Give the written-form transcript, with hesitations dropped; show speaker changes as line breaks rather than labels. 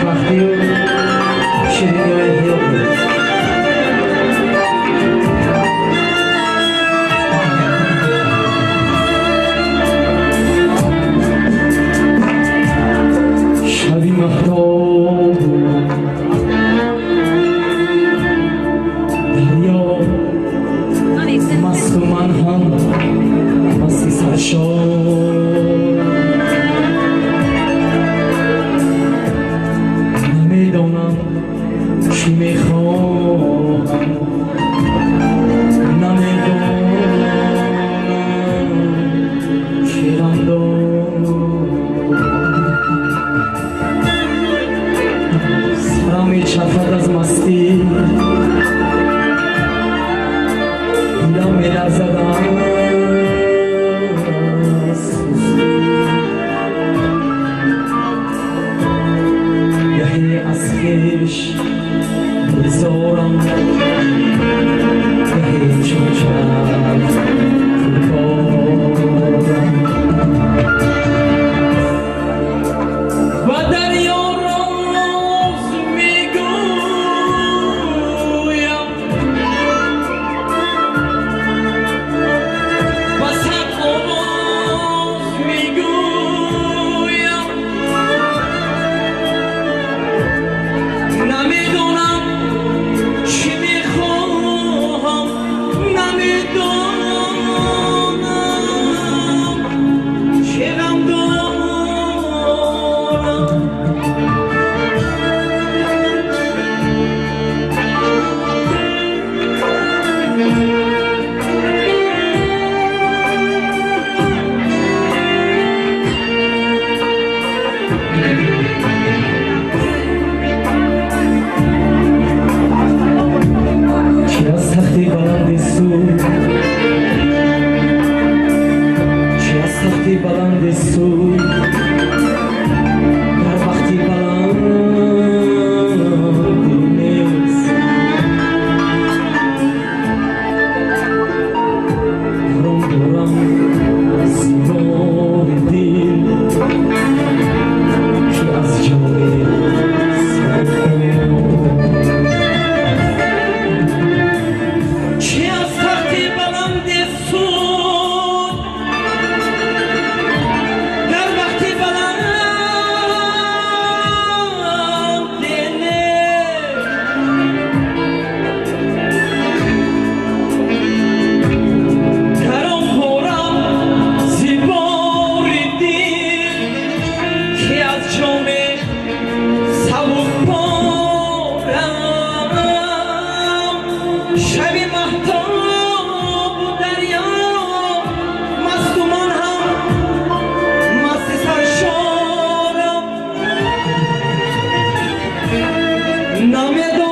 خوشبختی و شیرینی های حیات بود. شبی مهتاب دریا مست و من هم مستی سرشار نمیدانم چی میخواهم نمیدانم چی غم دارم سرم میچرخد از مستی دلم میلرزد از سستی گهی از خویش بگذارم گهی چون چرخ بارم و دریا راز میگویم و صد آواز میگویم نمیدونم چی میخواهم نمیدونم چه غم دارم چی از تختی بلند سود چی از تختی بلند سود در وقتی بلندی نیست درم دارم زیبای دل که از جای چی از تختی بلند سود در وقتی بلند درم پرم زیبار دل که از جام سبکبارم شبی مهتاب دریا مست و من هم مست سرشارم نمیدانم